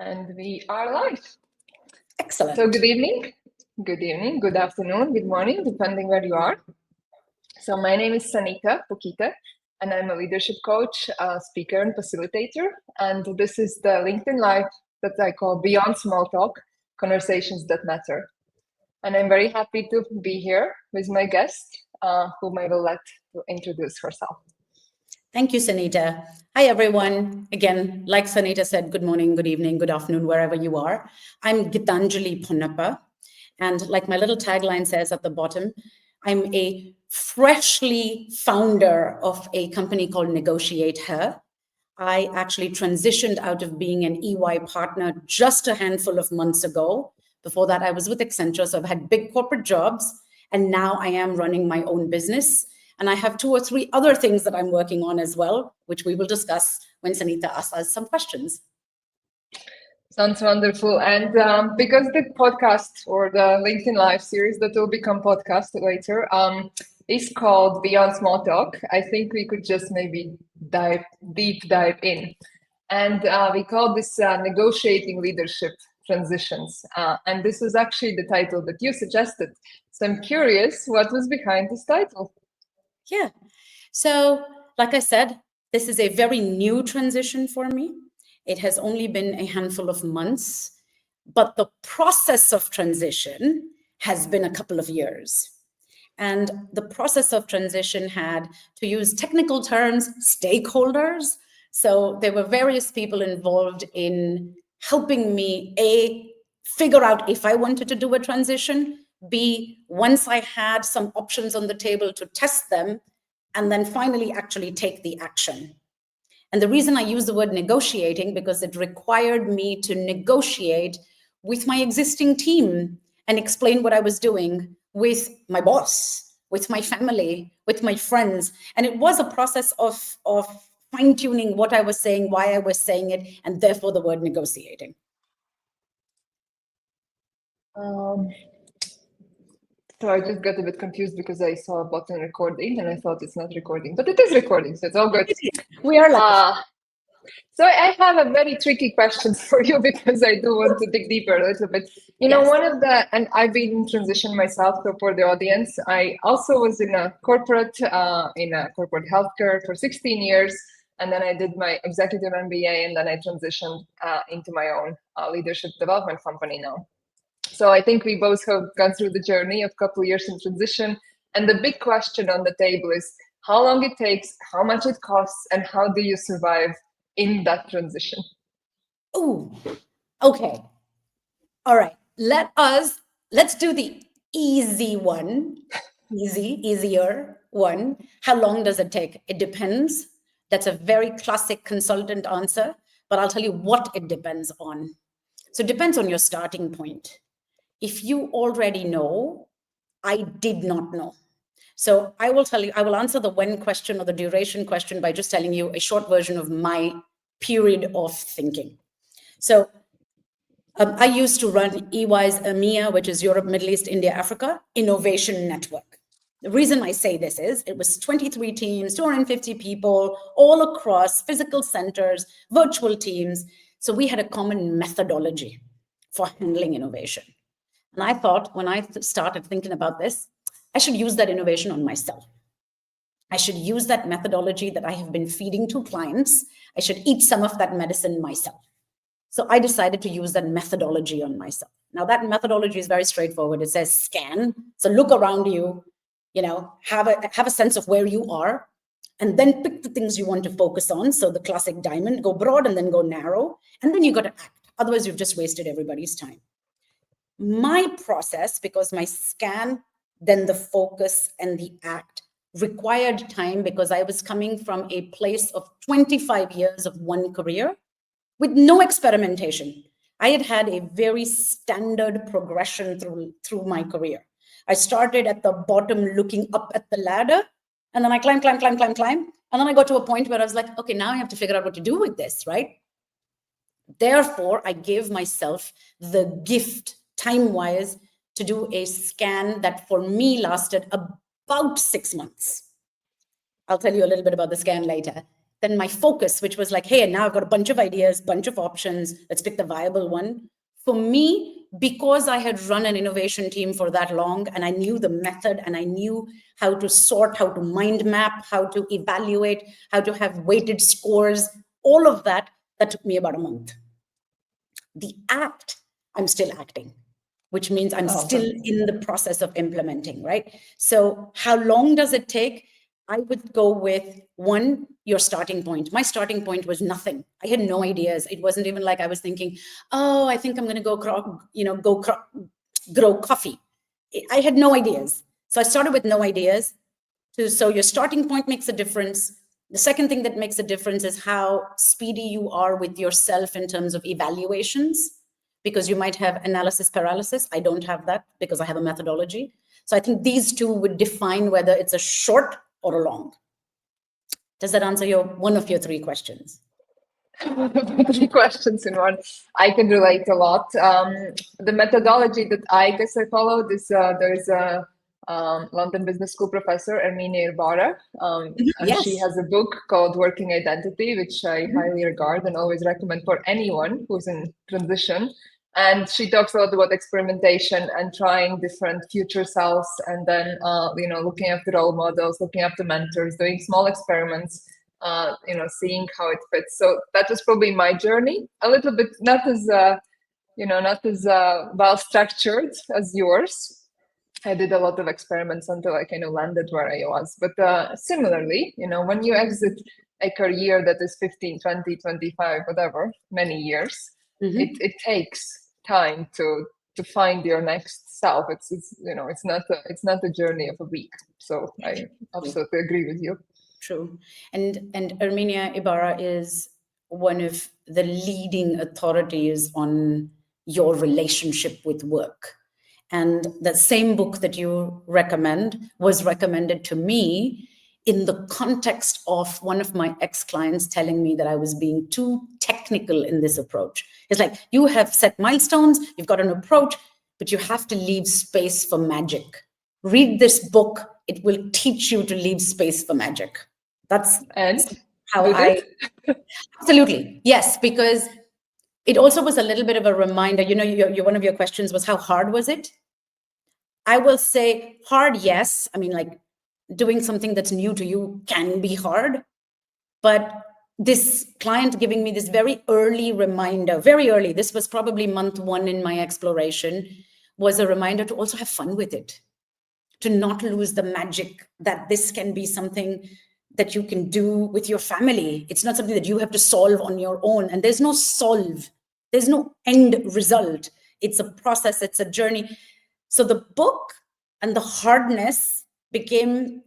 And we are live. Excellent. So good evening, good afternoon, good morning, depending where you are. So my name is Sanita Pukita, and I'm a leadership coach, speaker, and facilitator. And this is the LinkedIn Live that I call Beyond Small Talk, Conversations That Matter. And I'm very happy to be here with my guest, whom I will let to introduce herself. Thank you, Sanita. Hi, everyone. Again, like Sanita said, good morning, good evening, good afternoon, wherever you are. I'm Gitanjali Ponnappa. And like my little tagline says at the bottom, I'm a freshly founder of a company called Negotiate Her. I actually transitioned out of being an EY partner just a handful of months ago. Before that, I was with Accenture, so I've had big corporate jobs, and now I am running my own business. And I have 2 or 3 other things that I'm working on as well, which we will discuss when Sanita asks us some questions. Sounds wonderful. And because the podcast or the LinkedIn Live series that will become podcast later is called Beyond Small Talk, I think we could just maybe deep dive in. And we call this Negotiating Leadership Transitions. And this was actually the title that you suggested. So I'm curious, what was behind this title? Yeah. So, like I said, this is a very new transition for me. It has only been a handful of months, but the process of transition has been a couple of years. And the process of transition had, to use technical terms, stakeholders. So there were various people involved in helping me, A, figure out if I wanted to do a transition, B, once I had some options on the table to test them, and then finally actually take the action. And the reason I use the word negotiating, because it required me to negotiate with my existing team and explain what I was doing with my boss, with my family, with my friends. And it was a process of fine-tuning what I was saying, why I was saying it, and therefore the word negotiating. So I just got a bit confused because I saw a button recording and I thought it's not recording, but it is recording, so it's all good. We are live. So I have a very tricky question for you because I do want to dig deeper a little bit. You know, one of the, and I've been in transition myself, so for the audience, I also was in a corporate healthcare for 16 years. And then I did my executive MBA, and then I transitioned into my own leadership development company now. So I think we both have gone through the journey of a couple of years in transition. And the big question on the table is how long it takes, how much it costs, and how do you survive in that transition? Oh, okay. All right. Let's do the easy one. Easier one. How long does it take? It depends. That's a very classic consultant answer, but I'll tell you what it depends on. So it depends on your starting point. If you already know, I did not know. So I will tell you, I will answer the when question or the duration question by just telling you a short version of my period of thinking. So I used to run EY's EMEA, which is Europe, Middle East, India, Africa, Innovation Network. The reason I say this is it was 23 teams, 250 people, all across physical centers, virtual teams. So we had a common methodology for handling innovation. And I thought when I started thinking about this, I should use that innovation on myself. I should use that methodology that I have been feeding to clients. I should eat some of that medicine myself. So I decided to use that methodology on myself. Now that methodology is very straightforward. It says scan. So look around you, have a sense of where you are, and then pick the things you want to focus on. So the classic diamond, go broad and then go narrow. And then you got to act. Otherwise, you've just wasted everybody's time. My process, because my scan, then the focus and the act required time because I was coming from a place of 25 years of one career with no experimentation. I had had a very standard progression through my career. I started at the bottom looking up at the ladder, and then I climb. And then I got to a point where I was like, okay, now I have to figure out what to do with this, right? Therefore, I gave myself the gift, time-wise, to do a scan that for me lasted about 6 months. I'll tell you a little bit about the scan later. then my focus, which was like, hey, now I've got a bunch of ideas, bunch of options, let's pick the viable one. For me, because I had run an innovation team for that long, and I knew the method, and I knew how to sort, how to mind map, how to evaluate, how to have weighted scores, all of that, that took me about a month. The act, I'm still acting, which means I'm still in the process of implementing, right? So how long does it take? I would go with one, your starting point. My starting point was nothing. I had no ideas. It wasn't even like I was thinking, oh, I think I'm going to go grow coffee. I had no ideas. So I started with no ideas. So your starting point makes a difference. The second thing that makes a difference is how speedy you are with yourself in terms of evaluations, because you might have analysis paralysis. I don't have that because I have a methodology. So I think these two would define whether it's a short or a long. Does that answer one of your three questions? 3 questions in one. I can relate a lot. The methodology that I guess I followed is there's a London Business School professor, Erminia Ibarra, and Yes. she has a book called Working Identity, which I highly regard and always recommend for anyone who's in transition. And she talks a lot about experimentation and trying different future selves, and then looking at the role models, looking at the mentors, doing small experiments, seeing how it fits. So that was probably my journey, a little bit not as well structured as yours. I did a lot of experiments until I kind of landed where I was. But similarly, when you exit a career that is 15, 20, 25, whatever, many years, it takes time to find your next self. It's not a journey of a week. So I absolutely agree with you. True. And Erminia Ibarra is one of the leading authorities on your relationship with work. And that same book that you recommend was recommended to me in the context of one of my ex-clients telling me that I was being too technical in this approach. It's like, you have set milestones, you've got an approach, but you have to leave space for magic. Read this book, it will teach you to leave space for magic. That's how absolutely, yes, because it also was a little bit of a reminder. One of your questions was, how hard was it? I will say hard, yes. I mean, like, doing something that's new to you can be hard, but this client giving me this very early reminder, very early, this was probably month 1 in my exploration, was a reminder to also have fun with it, to not lose the magic, that this can be something that you can do with your family. It's not something that you have to solve on your own. And there's no there's no end result. It's a process, it's a journey. So the book and the hardness became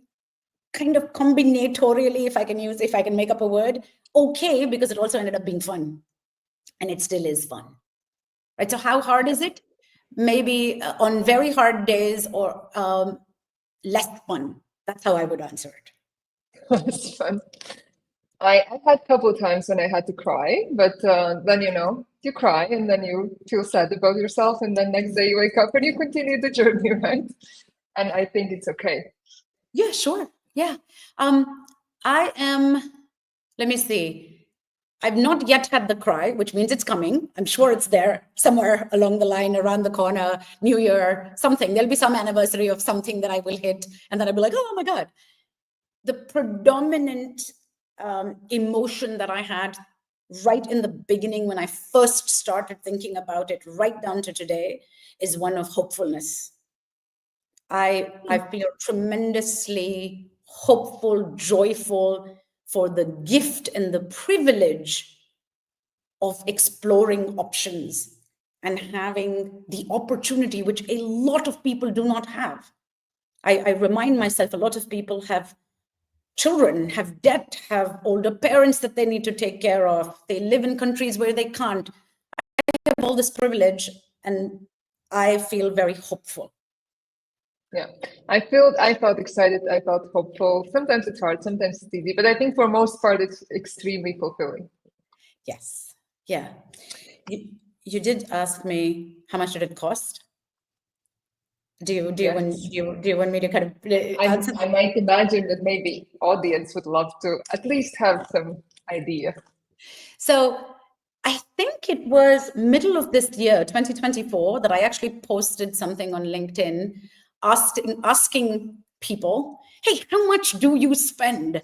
kind of combinatorially, if I can make up a word, okay, because it also ended up being fun. And it still is fun, right? So how hard is it? Maybe on very hard days, or less fun. That's how I would answer it. It's fun. I had a couple of times when I had to cry, but then you cry and then you feel sad about yourself, and then next day you wake up and you continue the journey, right? And I think it's okay. Yeah, sure. Yeah. Let me see. I've not yet had the cry, which means it's coming. I'm sure it's there somewhere along the line, around the corner, New Year, something. There'll be some anniversary of something that I will hit, and then I'll be like, oh my God. The predominant emotion that I had right in the beginning, when I first started thinking about it, right down to today, is one of hopefulness. I feel tremendously hopeful, joyful for the gift and the privilege of exploring options and having the opportunity, which a lot of people do not have. I remind myself, a lot of people have children, have debt, have older parents that they need to take care of. They live in countries where they can't. I have all this privilege, and I feel very hopeful. Yeah, I felt excited. I felt hopeful. Sometimes it's hard, sometimes it's easy, but I think for most part, it's extremely fulfilling. Yes. Yeah. You did ask me, how much did it cost? Do you want me to kind of answer? I might imagine that maybe audience would love to at least have some idea. So I think it was middle of this year, 2024, that I actually posted something on LinkedIn asking people, hey, how much do you spend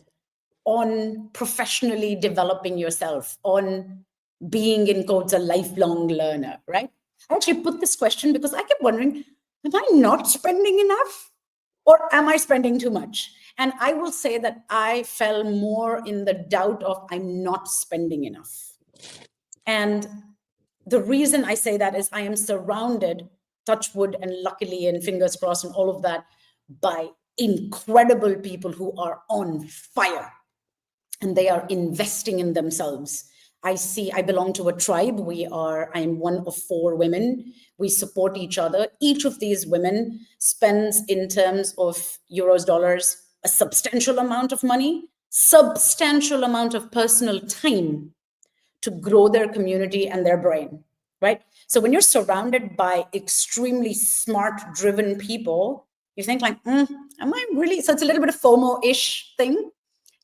on professionally developing yourself, on being, in quotes, a lifelong learner, right? I actually put this question because I kept wondering, am I not spending enough or am I spending too much? And I will say that I fell more in the doubt of I'm not spending enough. And the reason I say that is I am surrounded, touch wood and luckily and fingers crossed and all of that, by incredible people who are on fire and they are investing in themselves. I belong to a tribe. I'm one of 4 women. We support each other. Each of these women spends, in terms of euros, dollars, a substantial amount of money, substantial amount of personal time to grow their community and their brain, right? So when you're surrounded by extremely smart, driven people, you think like, am I really? So it's a little bit of FOMO-ish thing.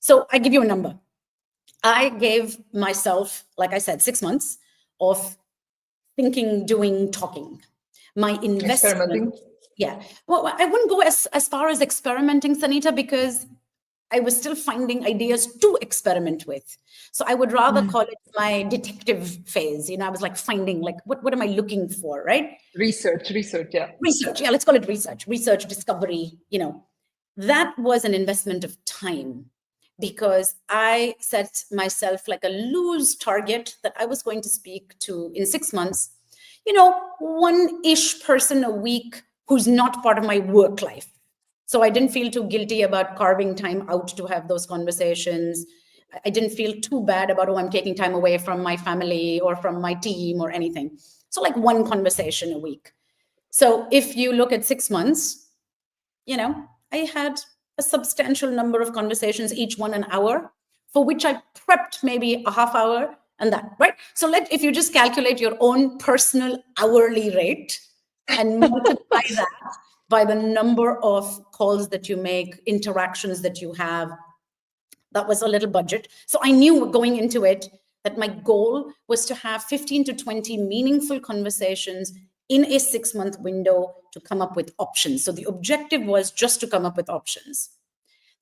So I give you a number. I gave myself, like I said, 6 months of thinking, doing, talking. My investment. Yeah. Well, I wouldn't go as far as experimenting, Sanita, because I was still finding ideas to experiment with. So I would rather call it my detective phase. I was like finding, like, what am I looking for, right? Research, yeah. Research, yeah, let's call it research, discovery, That was an investment of time because I set myself like a loose target that I was going to speak to in 6 months, 1-ish person a week who's not part of my work life. So I didn't feel too guilty about carving time out to have those conversations. I didn't feel too bad about, I'm taking time away from my family or from my team or anything. So like 1 conversation a week. So if you look at 6 months, I had a substantial number of conversations, each one an hour, for which I prepped maybe a half hour and that, right? So if you just calculate your own personal hourly rate and multiply that by the number of calls that you make, interactions that you have, that was a little budget. So I knew going into it that my goal was to have 15 to 20 meaningful conversations in a 6-month window to come up with options. So the objective was just to come up with options.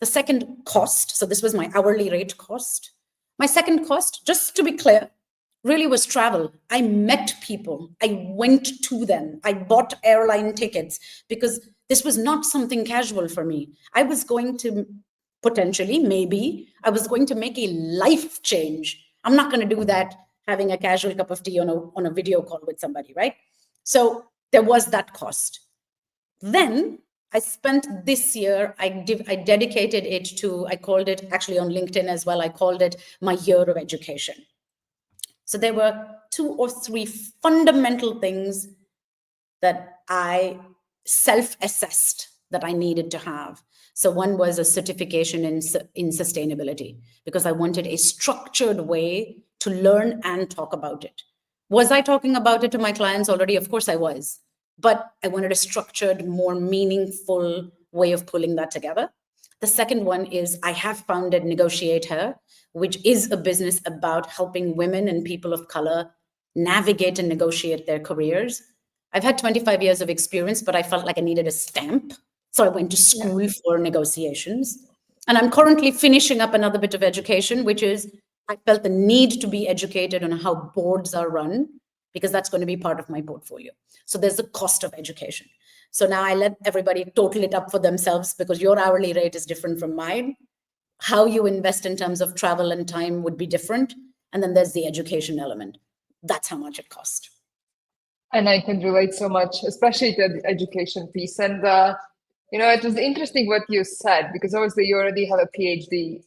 The second cost, so this was my hourly rate cost. My second cost, just to be clear, really was travel. I met people. I went to them. I bought airline tickets because this was not something casual for me. I was going to potentially, maybe, I was going to make a life change. I'm not going to do that having a casual cup of tea on a video call with somebody, right? So there was that cost. Then I spent this year, I dedicated it to, I called it actually on LinkedIn as well, I called it my year of education. So there were 2 or 3 fundamental things that I self-assessed that I needed to have. So one was a certification in sustainability, because I wanted a structured way to learn and talk about it. Was I talking about it to my clients already? Of course I was, but I wanted a structured, more meaningful way of pulling that together. The second one is I have founded Negotiate Her, which is a business about helping women and people of color navigate and negotiate their careers. I've had 25 years of experience, but I felt like I needed a stamp. So I went to school for negotiations. And I'm currently finishing up another bit of education, which is I felt the need to be educated on how boards are run, because that's going to be part of my portfolio. So there's the cost of education. So now I let everybody total it up for themselves, because your hourly rate is different from mine. How you invest in terms of travel and time would be different. And then there's the education element. That's how much it costs. And I can relate so much, especially to the education piece. And, it was interesting what you said, because obviously you already have a PhD,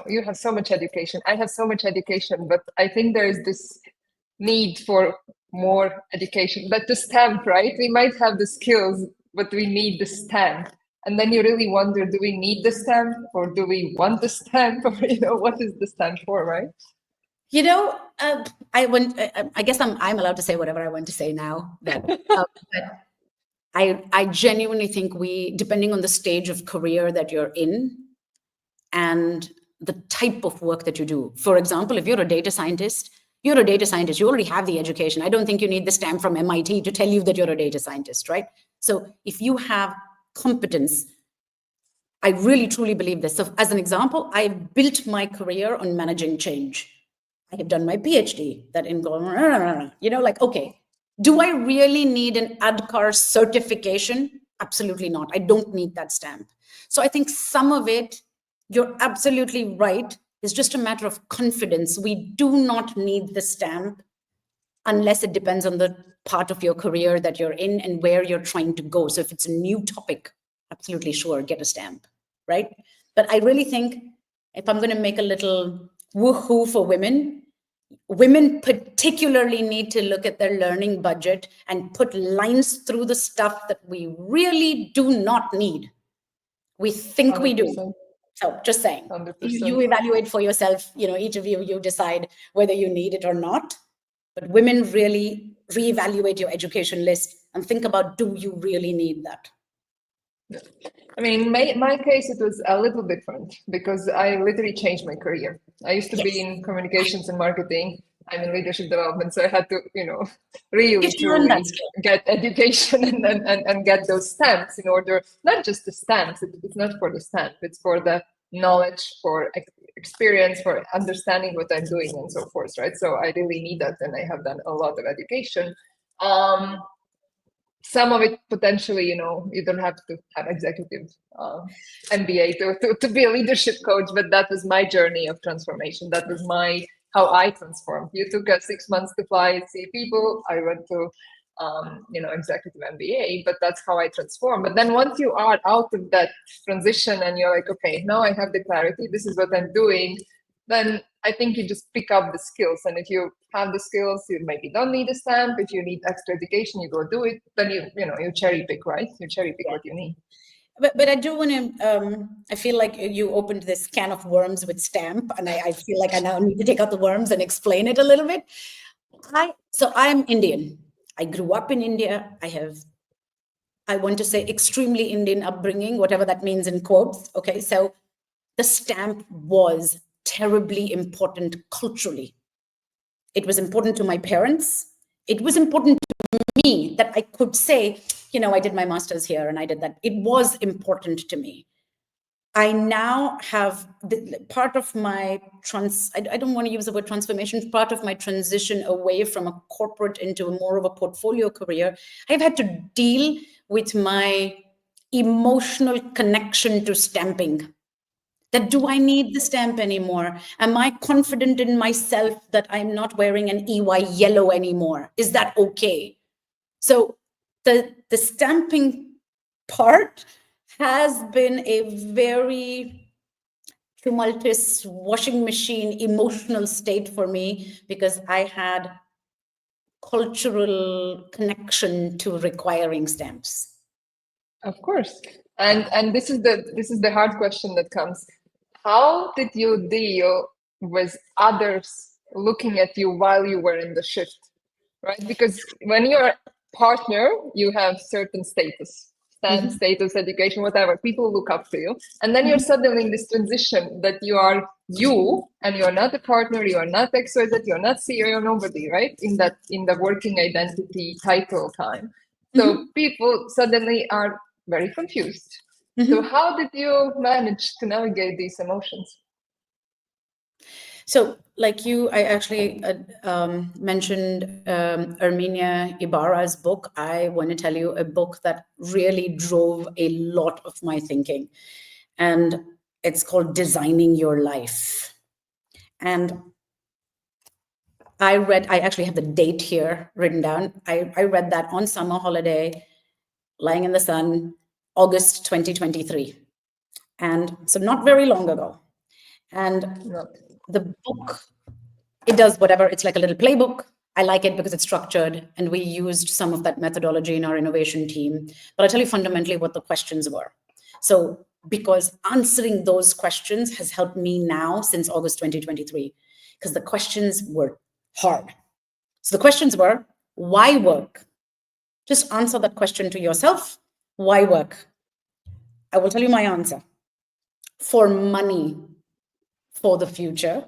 you have so much education. I have so much education, but I think there is this need for more education. But the stamp, right? We might have the skills, but we need the stamp. And then you really wonder, do we need the stamp, or do we want the stamp, or what is the stamp for, right? I guess I'm allowed to say whatever I want to say now. But I genuinely think depending on the stage of career that you're in and the type of work that you do. For example, if you're a data scientist, you already have the education. I don't think you need the stamp from MIT to tell you that you're a data scientist, right? So if you have competence, I really truly believe this. So as an example, I built my career on managing change. I have done my PhD that in, like, okay, do I really need an ADKAR certification? Absolutely not. I don't need that stamp. So I think some of it, you're absolutely right, is just a matter of confidence. We do not need the stamp unless it depends on the part of your career that you're in and where you're trying to go. So if it's a new topic, absolutely sure, get a stamp, right? But I really think if I'm going to make a little woohoo for women particularly need to look at their learning budget and put lines through the stuff that we really do not need. We think 100%. We do. So just saying, 100%. You evaluate for yourself, each of you decide whether you need it or not. But women really reevaluate your education list and think about, do you really need that? I mean, my case, it was a little different because I literally changed my career. I used to be in communications and marketing. I'm in leadership development, so I had to, really truly get education and get those stamps in order, not just the stamps, it's not for the stamp, it's for the knowledge, for experience, for understanding what I'm doing and so forth, right? So I really need that, and I have done a lot of education. Some of it potentially, you don't have to have executive MBA to be a leadership coach, but that was my journey of transformation. That was how I transformed. You took 6 months to fly and see people. I went to, executive MBA, but that's how I transformed. But then once you are out of that transition and you're like, okay, now I have the clarity, this is what I'm doing, then I think you just pick up the skills. And if you have the skills, you maybe don't need a stamp. If you need extra education, you go do it. Then you cherry pick, right? You cherry pick what you need. But I do want to, I feel like you opened this can of worms with stamp, and I feel like I now need to take out the worms and explain it a little bit. So I'm Indian. I grew up in India. I want to say extremely Indian upbringing, whatever that means in quotes. Okay, so the stamp was terribly important culturally. It was important to my parents. It was important to me that I could say, I did my master's here and I did that. It was important to me. I now have part of my I don't want to use the word transformation, part of my transition away from a corporate into more of a portfolio career. I've had to deal with my emotional connection to stamping. That do I need the stamp anymore? Am I confident in myself that I'm not wearing an EY yellow anymore? Is that okay? So the stamping part has been a very tumultuous washing machine emotional state for me because I had cultural connection to requiring stamps. Of course. And this is the hard question that comes. How did you deal with others looking at you while you were in the shift, right? Because when you're a partner, you have certain status, status, education, whatever. People look up to you. And then you're suddenly in this transition that you are you, and you're not a partner, you are not XYZ, you're not CEO, you're nobody, right? In the working identity title time. So people suddenly are very confused. So how did you manage to navigate these emotions? So like I actually mentioned Armenia Ibarra's book. I want to tell you a book that really drove a lot of my thinking. And it's called Designing Your Life. And I actually have the date here written down. I read that on summer holiday, lying in the sun, August 2023. And so not very long ago. And the book, it does whatever. It's like a little playbook. I like it because it's structured, and we used some of that methodology in our innovation team. But I'll tell you fundamentally what the questions were. So because answering those questions has helped me now since August 2023, because the questions were hard. So the questions were, why work? Just answer that question to yourself. Why work? I will tell you my answer. For money, for the future,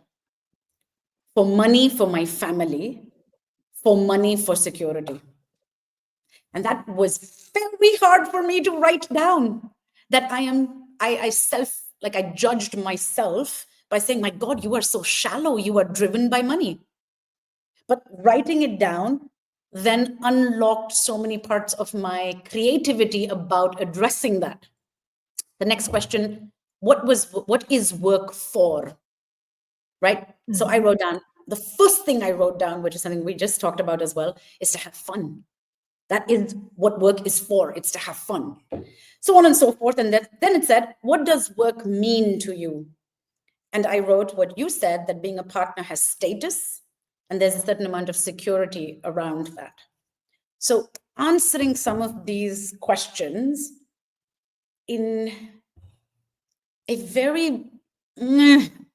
for money for my family, for money for security. And that was very hard for me to write down, that I judged myself by saying, my God, you are so shallow. You are driven by money. But writing it down then unlocked so many parts of my creativity about addressing that. The next question, what is work for? Right? Mm-hmm. So I wrote down, the first thing I wrote down, which is something we just talked about as well, is to have fun. That is what work is for. It's to have fun. So on and so forth. And then it said, what does work mean to you? And I wrote what you said, that being a partner has status, and there's a certain amount of security around that. So answering some of these questions in a very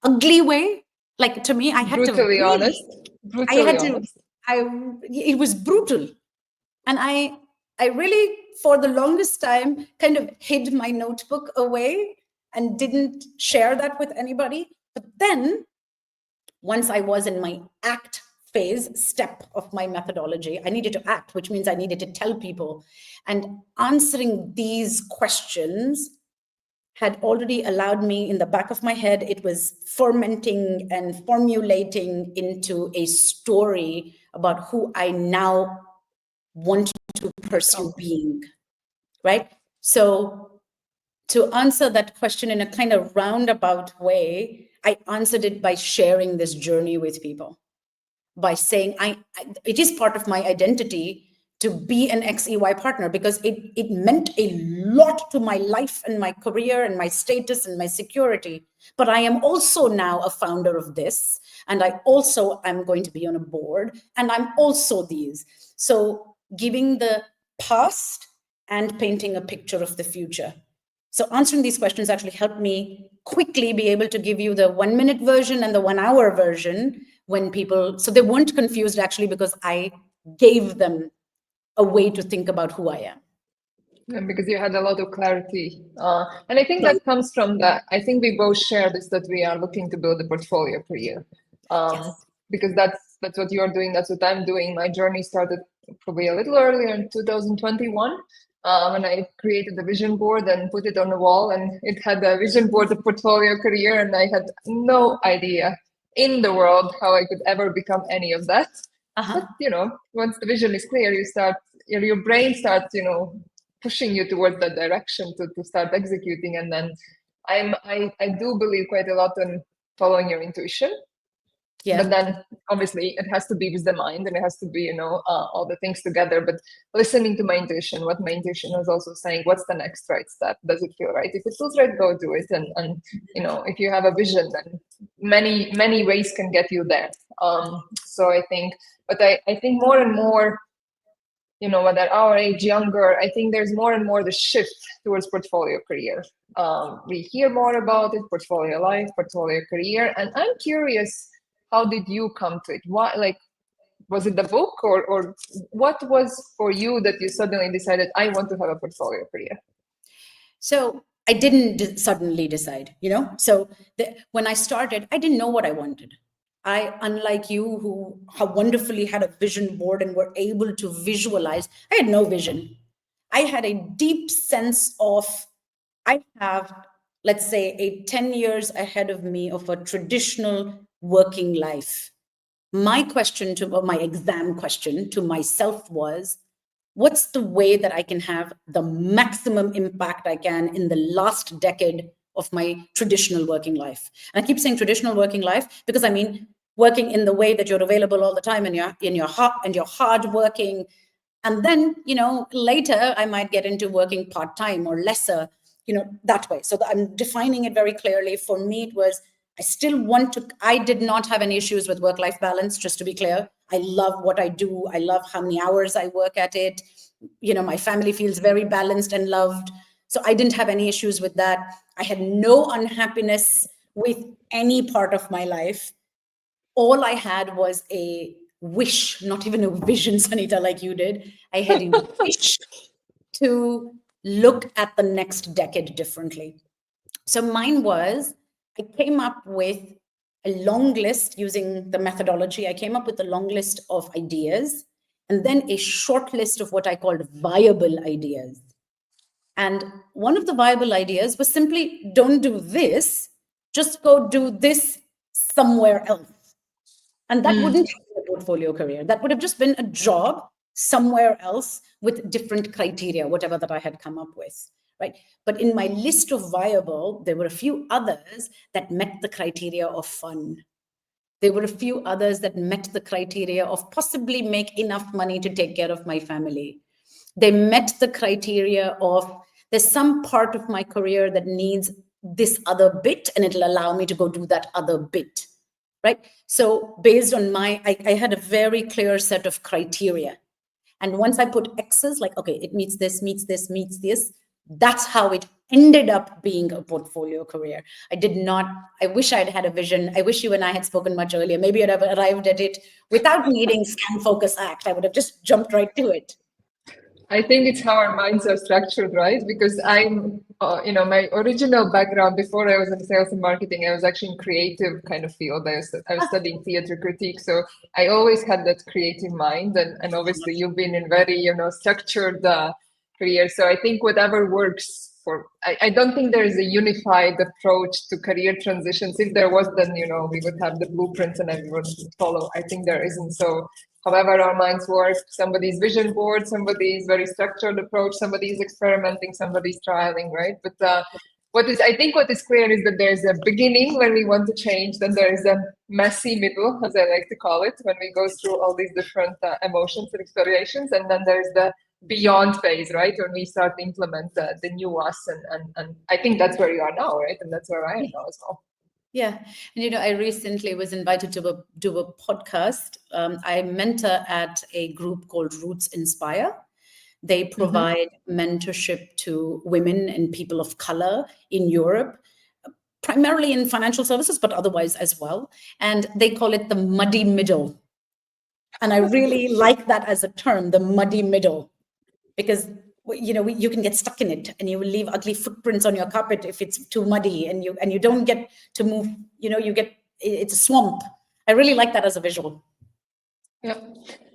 ugly way, like to me, I had brutally to honest. It was brutal. And I really, for the longest time, kind of hid my notebook away and didn't share that with anybody. But then once I was in my act phase step of my methodology, I needed to act, which means I needed to tell people. And answering these questions had already allowed me, in the back of my head, it was fermenting and formulating into a story about who I now want to pursue being, right? So to answer that question in a kind of roundabout way, I answered it by sharing this journey with people, by saying it is part of my identity to be an XEY partner, because it meant a lot to my life and my career and my status and my security. But I am also now a founder of this, and I also am going to be on a board, and I'm also these. So giving the past and painting a picture of the future. So answering these questions actually helped me quickly be able to give you the 1 minute version and the 1 hour version when people, so they weren't confused actually, because I gave them a way to think about who I am. Yeah, because you had a lot of clarity. And I think that comes from that. I think we both share this, that we are looking to build a portfolio per year. Because that's what you're doing. That's what I'm doing. My journey started probably a little earlier in 2021. When I created the vision board and put it on the wall, and it had a vision board of portfolio career, and I had no idea in the world how I could ever become any of that. But once the vision is clear, your brain starts, pushing you towards that direction to start executing. And then I do believe quite a lot in following your intuition. Yeah. But then obviously it has to be with the mind, and it has to be, all the things together. But listening to my intuition, what my intuition was also saying, what's the next right step? Does it feel right? If it feels right, go do it. And if you have a vision, then many ways can get you there. So I think, but I think more and more, whether at our age, younger, I think there's more and more the shift towards portfolio career. We hear more about it, portfolio life, portfolio career. And I'm curious, how did you come to it? Was it the book, or what was for you that you suddenly decided, I want to have a portfolio career? So I didn't suddenly decide, So when I started, I didn't know what I wanted. I, unlike you, who wonderfully had a vision board and were able to visualize, I had no vision. I had a deep sense of, I have, let's say, 10 years ahead of me of a traditional working life. My exam question to myself was, what's the way that I can have the maximum impact I can in the last decade of my traditional working life? And I keep saying traditional working life because I mean working in the way that you're available all the time, and you're hardworking. And then, later I might get into working part-time or lesser, that way. So I'm defining it very clearly. For me, it was, I did not have any issues with work-life balance, just to be clear. I love what I do. I love how many hours I work at it. My family feels very balanced and loved. So I didn't have any issues with that. I had no unhappiness with any part of my life. All I had was a wish, not even a vision, Sanita, like you did. I had a wish to look at the next decade differently. So mine was, I came up with a long list using the methodology. I came up with a long list of ideas and then a short list of what I called viable ideas. And one of the viable ideas was simply don't do this, just go do this somewhere else. And that wouldn't be a portfolio career. That would have just been a job somewhere else with different criteria, whatever that I had come up with, right? But in my list of viable, there were a few others that met the criteria of fun. There were a few others that met the criteria of possibly make enough money to take care of my family. They met the criteria of there's some part of my career that needs this other bit and it'll allow me to go do that other bit, right? So based on I had a very clear set of criteria. And once I put X's, like, okay, it meets this, meets this, meets this, that's how it ended up being a portfolio career. I wish I'd had a vision. I wish you and I had spoken much earlier. Maybe I'd have arrived at it without needing scan, focus, act. I would have just jumped right to it. I think it's how our minds are structured, right? Because I'm, my original background before I was in sales and marketing, I was actually in creative kind of field. I was studying theater critique. So I always had that creative mind. And obviously you've been in very, structured career. So I think whatever works for, I don't think there is a unified approach to career transitions. If there was, then, we would have the blueprints and everyone would follow. I think there isn't. So however our minds work, somebody's vision board, somebody's very structured approach, somebody's experimenting, somebody's trialing, right? But what is clear is that there's a beginning when we want to change, then there is a messy middle, as I like to call it, when we go through all these different emotions and explorations, and then there's the beyond phase, right? When we start to implement the new us, and I think that's where you are now, right? And that's where I am now as well. Yeah. And, I recently was invited to do a podcast. I mentor at a group called Roots Inspire. They provide mentorship to women and people of color in Europe, primarily in financial services, but otherwise as well. And they call it the muddy middle. And I really like that as a term, the muddy middle, because you can get stuck in it and you will leave ugly footprints on your carpet if it's too muddy, and you don't get to move, it's a swamp. I really like that as a visual. Yeah.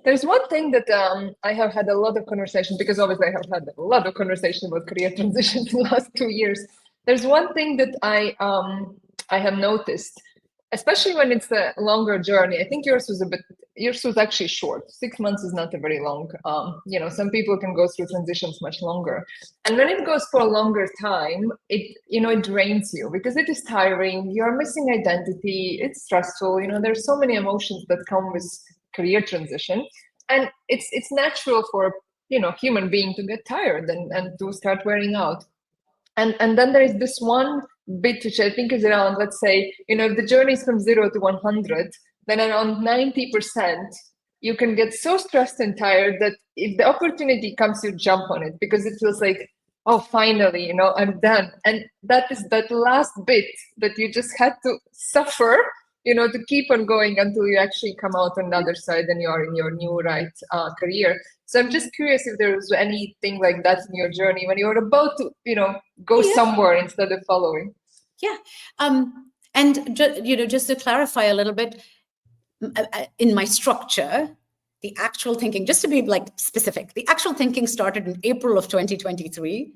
There's one thing that I have had a lot of conversation, because obviously I have had a lot of conversation about career transitions in the last 2 years. There's one thing that I have noticed, especially when it's a longer journey. I think yours was actually short. 6 months is not a very long. Some people can go through transitions much longer. And when it goes for a longer time, it drains you because it is tiring. You're missing identity. It's stressful. There's so many emotions that come with career transition, and it's natural for human being to get tired and to start wearing out. And then there is this one bit which I think is around, let's say, if the journey is from 0 to 100, then around 90%, you can get so stressed and tired that if the opportunity comes, you jump on it because it feels like, oh, finally, I'm done. And that is that last bit that you just had to suffer, to keep on going until you actually come out on the other side and you're in your new right career. So I'm just curious if there was anything like that in your journey when you were about to, go somewhere instead of following. Yeah. And just to clarify a little bit, in my structure, the actual thinking, just to be like specific, the actual thinking started in April of 2023.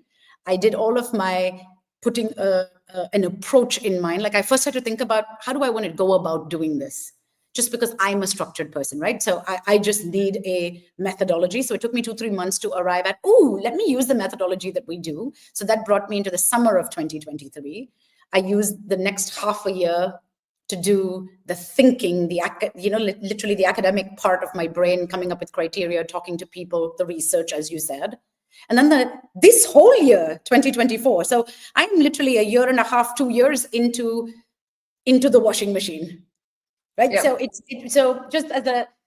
I did all of my putting an approach in mind. Like I first had to think about how do I want to go about doing this? Just because I'm a structured person, right? So I just need a methodology. So it took me 2-3 months to arrive at, let me use the methodology that we do. So that brought me into the summer of 2023. I used the next half a year to do the thinking, literally the academic part of my brain, coming up with criteria, talking to people, the research, as you said. And then this whole year, 2024. So I'm literally 1.5 years, 2 years into the washing machine, right? Yeah.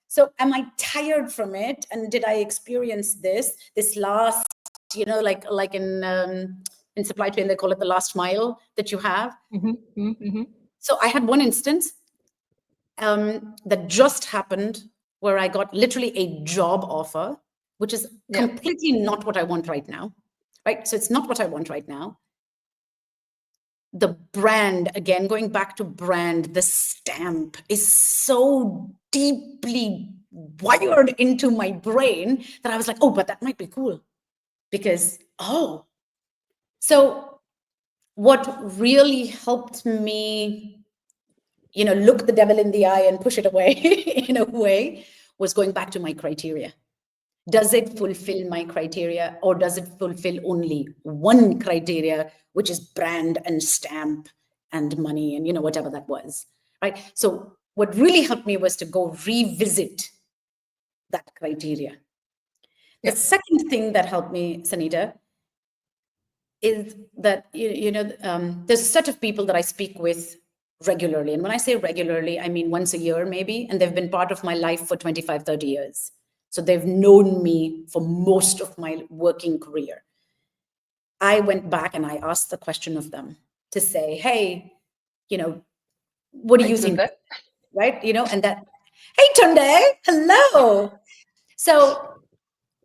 So am I tired from it? And did I experience this last, like in supply chain, they call it the last mile that you have. So I had one instance that just happened where I got literally a job offer, which is completely not what I want right now, right? So it's not what I want right now. The brand, again, going back to brand, the stamp is so deeply wired into my brain that I was like, oh, but that might be cool because, oh. So what really helped me, look the devil in the eye and push it away in a way was going back to my criteria. Does it fulfill my criteria, or does it fulfill only one criteria, which is brand and stamp and money and, whatever that was, right? So what really helped me was to go revisit that criteria. The second thing that helped me, Sanita, is that, there's a set of people that I speak with regularly. And when I say regularly, I mean once a year maybe, and they've been part of my life for 25, 30 years. So they've known me for most of my working career. I went back and I asked the question of them to say, hey, what do you think? Right? And that, hey, Tunde, hello. So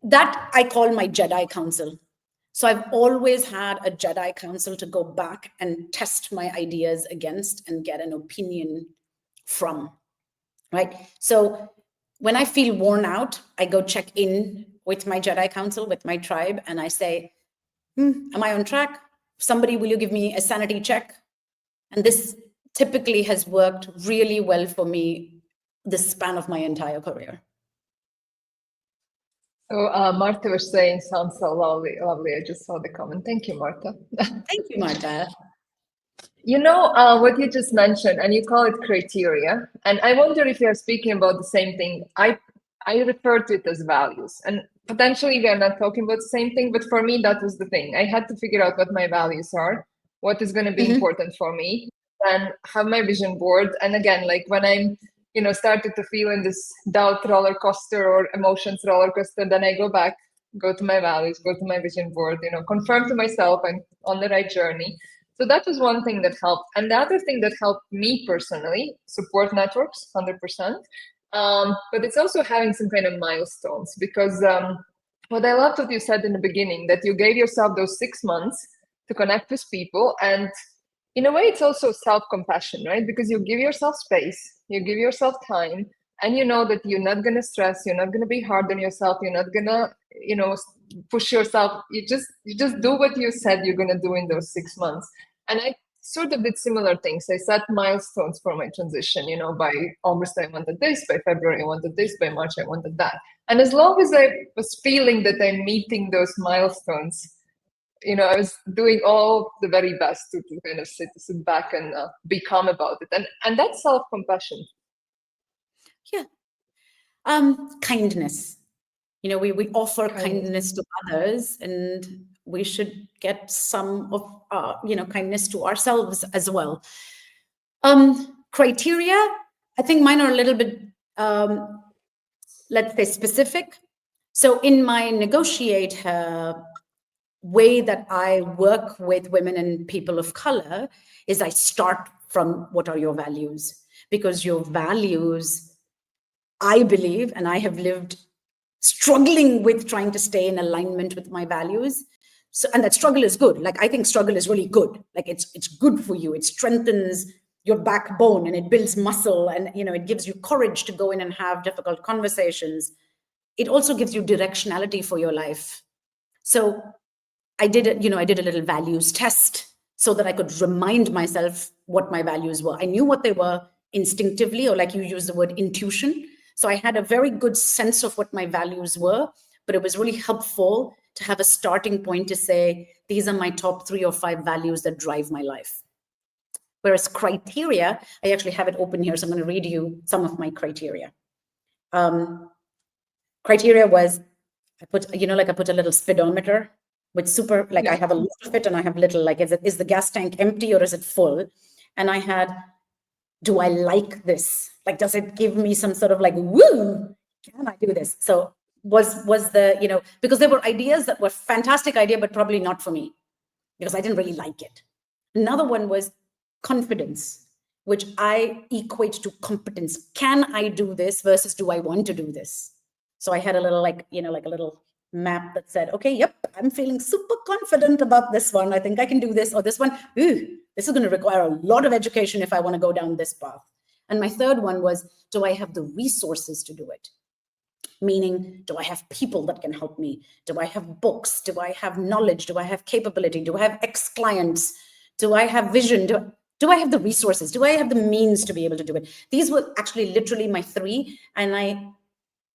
that I call my Jedi Council. So I've always had a Jedi Council to go back and test my ideas against and get an opinion from, right? So when I feel worn out, I go check in with my Jedi Council, with my tribe, and I say, am I on track? Somebody, will you give me a sanity check? And this typically has worked really well for me the span of my entire career. So Martha was saying, sounds so lovely. I just saw the comment. Thank you, Martha. Thank you, Martha. What you just mentioned, and you call it criteria, and I wonder if you're speaking about the same thing. I refer to it as values, and potentially we are not talking about the same thing, but for me, that was the thing. I had to figure out what my values are, what is going to be important for me, and have my vision board. And again, like when I'm started to feel in this doubt roller coaster or emotions roller coaster, then I go back, go to my values, go to my vision board, confirm to myself I'm on the right journey. So that was one thing that helped. And the other thing that helped me personally, support networks, 100%. But it's also having some kind of milestones, because what I loved what you said in the beginning, that you gave yourself those 6 months to connect with people. And in a way, it's also self-compassion, right? Because you give yourself space, you give yourself time, and you know that you're not going to stress, you're not going to be hard on yourself, you're not going to, push yourself. You just do what you said you're going to do in those 6 months. And I sort of did similar things. I set milestones for my transition, by August, I wanted this, by February, I wanted this, by March, I wanted that. And as long as I was feeling that I'm meeting those milestones, I was doing all the very best to kind of sit back and be calm about it. And that's self-compassion. Yeah. Kindness. We offer kindness to others, and we should get some of, kindness to ourselves as well. Criteria, I think mine are a little bit, let's say, specific. So in my negotiator way that I work with women and people of color is I start from what are your values, because your values, I believe, and I have lived struggling with trying to stay in alignment with my values. So, and that struggle is good. Like, I think struggle is really good. Like, it's good for you. It strengthens your backbone and it builds muscle, and, it gives you courage to go in and have difficult conversations. It also gives you directionality for your life. So I did a little values test so that I could remind myself what my values were. I knew what they were instinctively, or like you use the word intuition. So I had a very good sense of what my values were, but it was really helpful to have a starting point to say, these are my top 3 or 5 values that drive my life. Whereas criteria, I actually have it open here, so I'm going to read you some of my criteria. Criteria was, I put a little speedometer with super, like, I have a lot of it, and I have little, like, is the gas tank empty or is it full? And I had, do I like this? Like, does it give me some sort of like, woo, can I do this? So was the, because there were ideas that were fantastic idea, but probably not for me, because I didn't really like it. Another one was confidence. which I equate to competence. Can I do this versus do I want to do this? So I had a little like a little map that said, okay, yep, I'm feeling super confident about this one. I think I can do this, or this one, ooh, this is going to require a lot of education if I want to go down this path. And my third one was, do I have the resources to do it? Meaning, do I have people that can help me? Do I have books? Do I have knowledge? Do I have capability? Do I have ex-clients? Do I have vision? Do I have the resources? Do I have the means to be able to do it? These were actually literally my three. And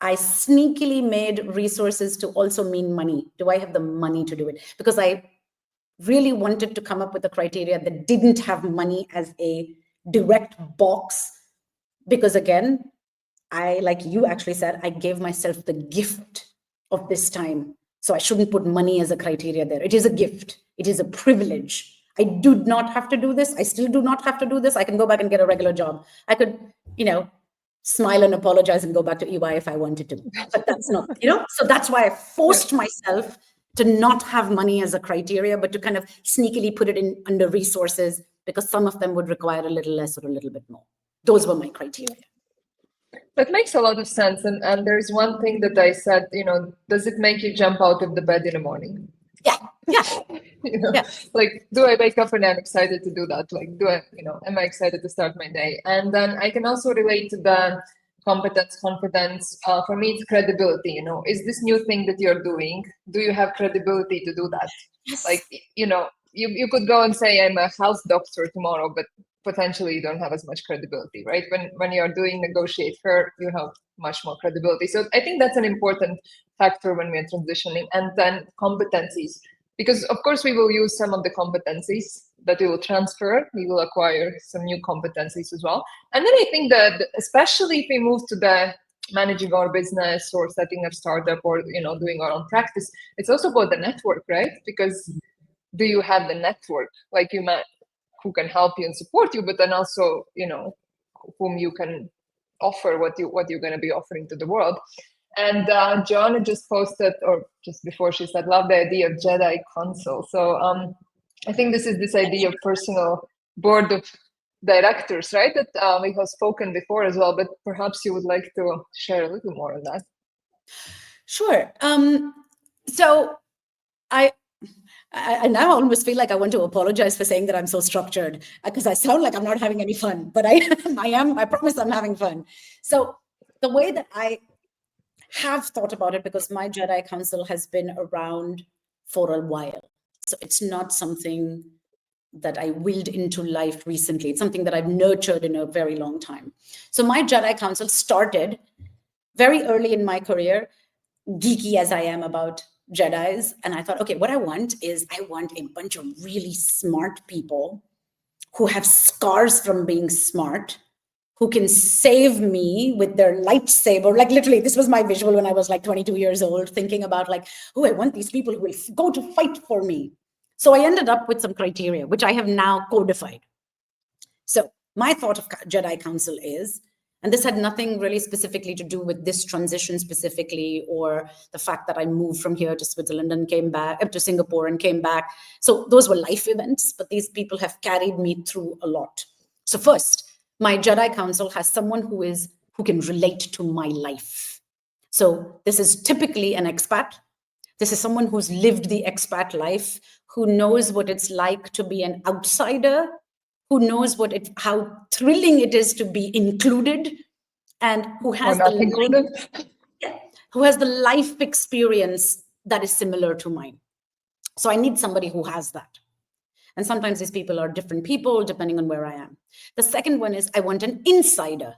I sneakily made resources to also mean money. Do I have the money to do it? Because I really wanted to come up with a criteria that didn't have money as a direct box. Because again, like you actually said, I gave myself the gift of this time. So I shouldn't put money as a criteria there. It is a gift. It is a privilege. I do not have to do this. I still do not have to do this. I can go back and get a regular job. I could, smile and apologize and go back to EY if I wanted to. But that's not, so that's why I forced myself to not have money as a criteria, but to kind of sneakily put it in under resources, because some of them would require a little less or a little bit more. Those were my criteria. That makes a lot of sense. And there's one thing that I said, does it make you jump out of the bed in the morning? Yeah. Yeah. Like, do I wake up and I'm excited to do that? Like, am I excited to start my day? And then I can also relate to the competence, confidence. For me, it's credibility. Is this new thing that you're doing? Do you have credibility to do that? Yes. Like, you could go and say I'm a health doctor tomorrow, but potentially you don't have as much credibility, right? When you're doing negotiate fair, you have much more credibility. So I think that's an important factor when we're transitioning. And then competencies, because of course we will use some of the competencies that we will transfer, we will acquire some new competencies as well. And then I think that especially if we move to the managing our business or setting a startup or doing our own practice, it's also about the network, right? Because do you have the network like you met who can help you and support you, but then also whom you can offer what you're going to be offering to the world. And Joanna just posted, or just before, she said, love the idea of Jedi Council. So I think this is this idea of personal board of directors, right? That we have spoken before as well, but perhaps you would like to share a little more on that. Sure. So I now almost feel like I want to apologize for saying that I'm so structured, because I sound like I'm not having any fun, but I am. I promise I'm having fun. So the way that I have thought about it, because my Jedi Council has been around for a while. So it's not something that I willed into life recently. It's something that I've nurtured in a very long time. So my Jedi Council started very early in my career, geeky as I am about Jedis. And I thought, okay, what I want a bunch of really smart people who have scars from being smart, who can save me with their lightsaber. Like literally, this was my visual when I was like 22 years old, thinking about like, oh, I want these people who will go to fight for me. So I ended up with some criteria, which I have now codified. So my thought of Jedi Council is, and this had nothing really specifically to do with this transition specifically, or the fact that I moved from here to Switzerland and came back up to Singapore and came back. So those were life events, but these people have carried me through a lot. So first, my Jedi Council has someone who can relate to my life. So this is typically an expat. This is someone who's lived the expat life, who knows what it's like to be an outsider, who knows how thrilling it is to be included, and who has the life experience that is similar to mine. So I need somebody who has that. And sometimes these people are different people depending on where I am. The second one is I want an insider.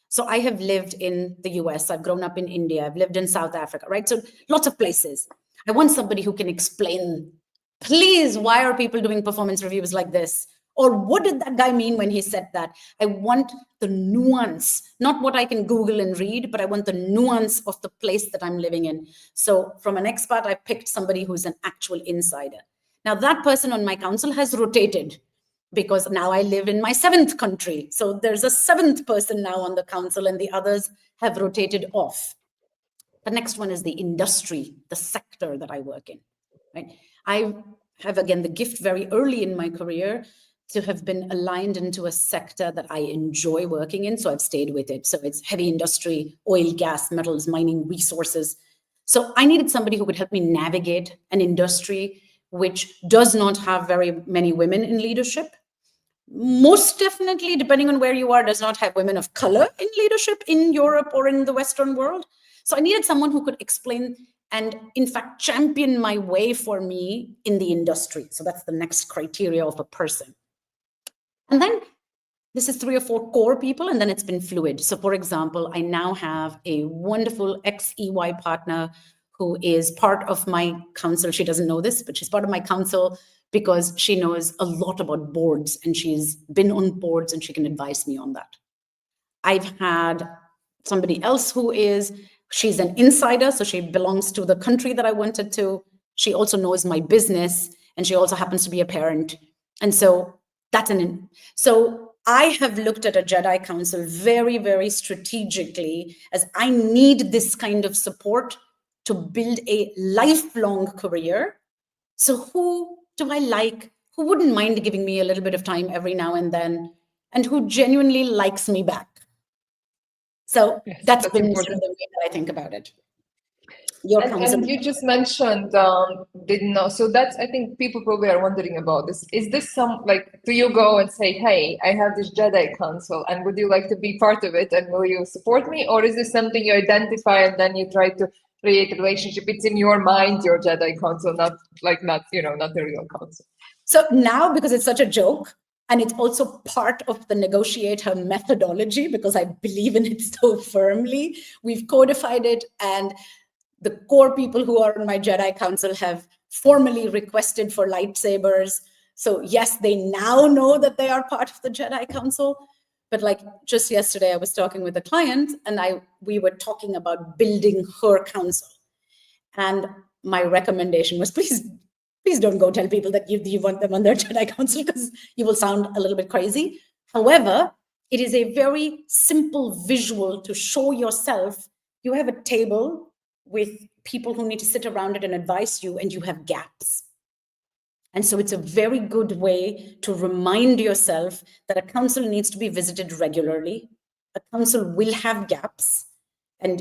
So I have lived in the US, I've grown up in India, I've lived in South Africa, right? So lots of places. I want somebody who can explain, please, why are people doing performance reviews like this? Or what did that guy mean when he said that? I want the nuance, not what I can Google and read, but I want the nuance of the place that I'm living in. So from an expat, I picked somebody who's an actual insider. Now that person on my council has rotated, because now I live in my 7th country. So there's a 7th person now on the council, and the others have rotated off. The next one is the industry, the sector that I work in, right? I have, again, the gift very early in my career to have been aligned into a sector that I enjoy working in. So I've stayed with it. So it's heavy industry, oil, gas, metals, mining, resources. So I needed somebody who could help me navigate an industry which does not have very many women in leadership. Most definitely, depending on where you are, does not have women of color in leadership in Europe or in the Western world. So I needed someone who could explain and, in fact, champion my way for me in the industry. So that's the next criteria of a person. And then this is 3 or 4 core people, and then it's been fluid. So, for example, I now have a wonderful ex-EY partner who is part of my council. She doesn't know this, but she's part of my council because she knows a lot about boards and she's been on boards and she can advise me on that. I've had somebody else she's an insider, so she belongs to the country that I wanted to. She also knows my business and she also happens to be a parent. And so so I have looked at a Jedi Council very, very strategically as I need this kind of support to build a lifelong career. So who do I like? Who wouldn't mind giving me a little bit of time every now and then, and who genuinely likes me back? So yes, that's been sort of the way that I think about it. And you just mentioned didn't know. So that's, I think people probably are wondering about this. Is this do you go and say, hey, I have this Jedi Council and would you like to be part of it and will you support me? Or is this something you identify and then you try to create a relationship? It's in your mind, your Jedi Council, not the real council. So now, because it's such a joke, and it's also part of the negotiator methodology, because I believe in it so firmly, we've codified it, and the core people who are in my Jedi Council have formally requested for lightsabers. So yes, they now know that they are part of the Jedi Council. But like just yesterday, I was talking with a client and we were talking about building her council. And my recommendation was, please don't go tell people that you want them on their Jedi Council because you will sound a little bit crazy. However, it is a very simple visual to show yourself. You have a table with people who need to sit around it and advise you, and you have gaps. And so it's a very good way to remind yourself that a council needs to be visited regularly. A council will have gaps. And,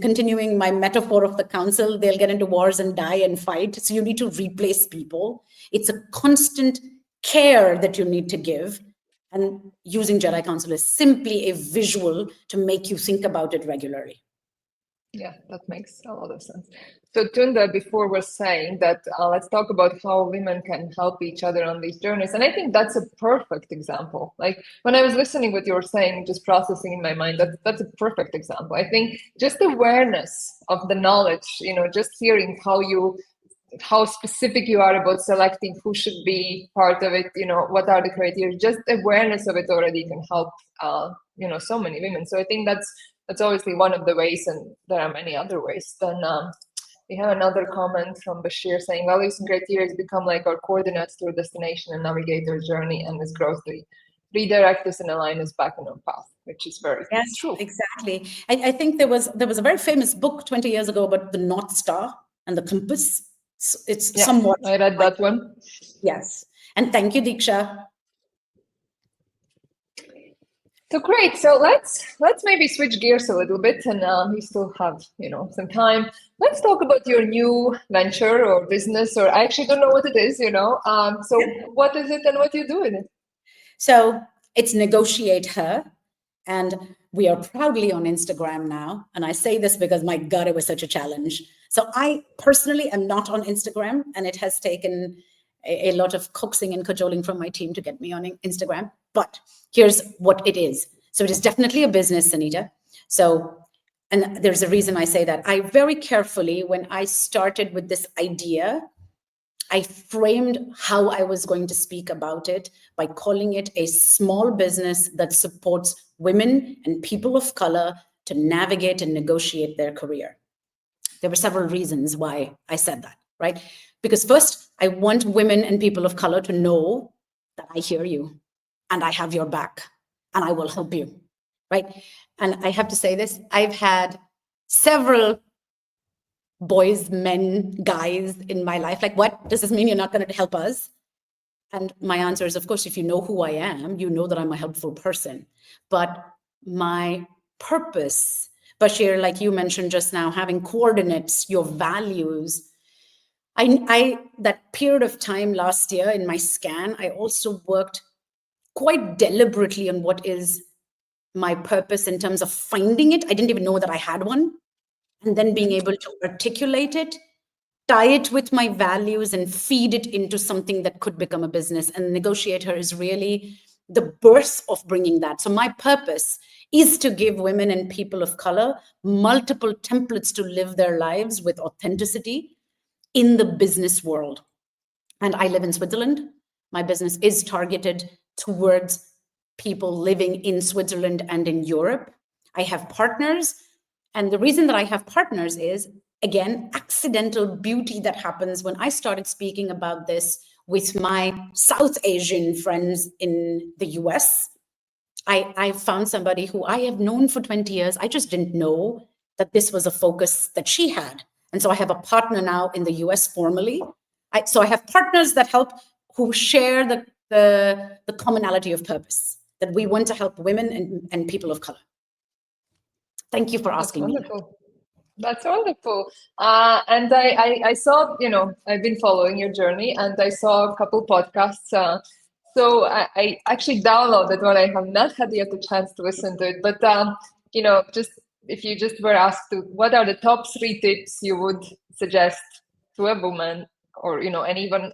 continuing my metaphor of the council, they'll get into wars and die and fight. So you need to replace people. It's a constant care that you need to give. And using Jedi Council is simply a visual to make you think about it regularly. Yeah, that makes a lot of sense. So Tunda, before was saying that let's talk about how women can help each other on these journeys. And I think that's a perfect example. Like when I was listening what you were saying, just processing in my mind, that's a perfect example. I think just awareness of the knowledge, just hearing how specific you are about selecting who should be part of it, what are the criteria, just awareness of it already can help, so many women. So I think that's obviously one of the ways, and there are many other ways. Then we have another comment from Bashir saying, values and criteria has become like our coordinates to a destination and navigate our journey, and this growth to redirect us and align us back on our path, which is very true. Exactly. I think there was a very famous book 20 years ago about the North Star and the compass. It's somewhat. I read that one. Yes. And thank you, Diksha. So great. So let's maybe switch gears a little bit, and we still have some time. Let's talk about your new venture or business, or I actually don't know what it is. So what is it and what do you do with it? So it's Negotiate Her, and we are proudly on Instagram now. And I say this because my God, it was such a challenge. So I personally am not on Instagram, and it has taken a lot of coaxing and cajoling from my team to get me on Instagram. But here's what it is. So it is definitely a business, Anita. So, and there's a reason I say that. I very carefully, when I started with this idea, I framed how I was going to speak about it by calling it a small business that supports women and people of color to navigate and negotiate their career. There were several reasons why I said that, right? Because first, I want women and people of color to know that I hear you and I have your back and I will help you, right? And I have to say this, I've had several boys, men, guys in my life, like, what does this mean? You're not going to help us? And my answer is, of course, if you know who I am, you know that I'm a helpful person. But my purpose, Bashir, like you mentioned just now, having coordinates, your values. I that period of time last year in my scan, I also worked quite deliberately on what is my purpose in terms of finding it. I didn't even know that I had one. And then being able to articulate it, tie it with my values, and feed it into something that could become a business. And Negotiator is really the birth of bringing that. So my purpose is to give women and people of color multiple templates to live their lives with authenticity in the business world. And I live in Switzerland. My business is targeted towards people living in Switzerland and in Europe. I have partners. And the reason that I have partners is, again, accidental beauty that happens when I started speaking about this with my South Asian friends in the US. I found somebody who I have known for 20 years. I just didn't know that this was a focus that she had. And so I have a partner now in the US formally. So I have partners that help, who share the commonality of purpose, that we want to help women and people of color. Thank you for asking me. That's wonderful. And I saw, I've been following your journey, and I saw a couple podcasts. So I actually downloaded one. I have not had yet the chance to listen to it, but just if you just were asked to, what are the top 3 tips you would suggest to a woman, or and even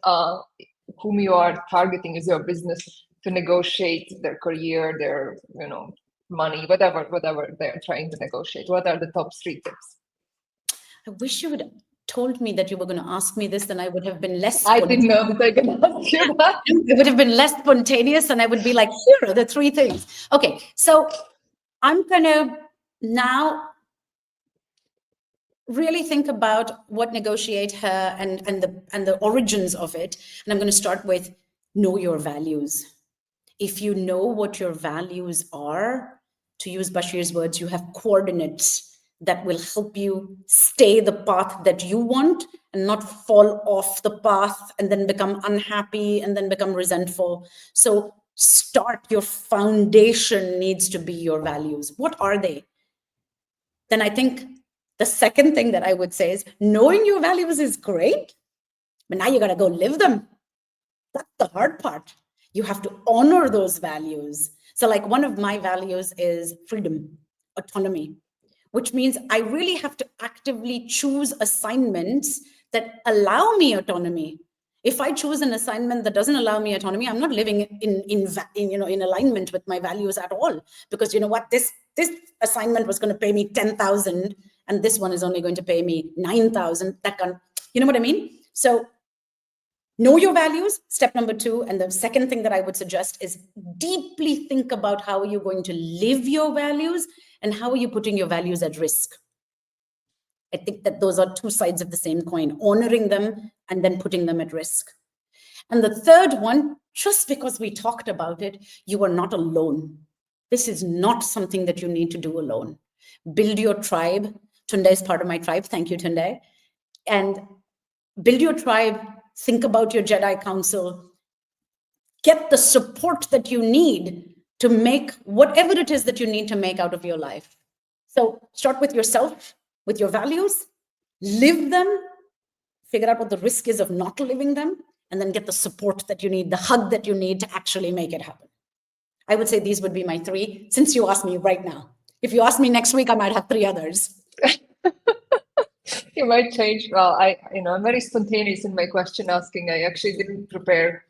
whom you are targeting as your business, to negotiate their career, their money, whatever they're trying to negotiate? What are the top 3 tips? I wish you would told me that you were going to ask me this, then I would have been less. I didn't know that I could ask you that. It would have been less spontaneous, and I would be like, here are the 3 things. Okay, so I'm going to now really think about what Negotiate Her and the origins of it. And I'm going to start with know your values. If you know what your values are, to use Bashir's words, you have coordinates that will help you stay the path that you want and not fall off the path and then become unhappy and then become resentful. So your foundation needs to be your values. What are they? Then I think the second thing that I would say is, knowing your values is great, but now you got to go live them. That's the hard part. You have to honor those values. So like one of my values is freedom, autonomy, which means I really have to actively choose assignments that allow me autonomy. If I choose an assignment that doesn't allow me autonomy, I'm not living in alignment with my values at all. Because you know what, this assignment was going to pay me 10,000, and this one is only going to pay me 9,000. You know what I mean? So know your values, step number 2. And the second thing that I would suggest is deeply think about how you're going to live your values and how are you putting your values at risk. I think that those are 2 sides of the same coin, honoring them and then putting them at risk. And the third one, just because we talked about it, you are not alone. This is not something that you need to do alone. Build your tribe. Tunde is part of my tribe. Thank you, Tunde. And build your tribe. Think about your Jedi Council. Get the support that you need to make whatever it is that you need to make out of your life. So start with yourself, with your values, live them, figure out what the risk is of not living them, and then get the support that you need, the hug that you need to actually make it happen. I would say these would be my 3, since you asked me right now. If you ask me next week, I might have 3 others. You might change. Well, I'm very spontaneous in my question asking. I actually didn't prepare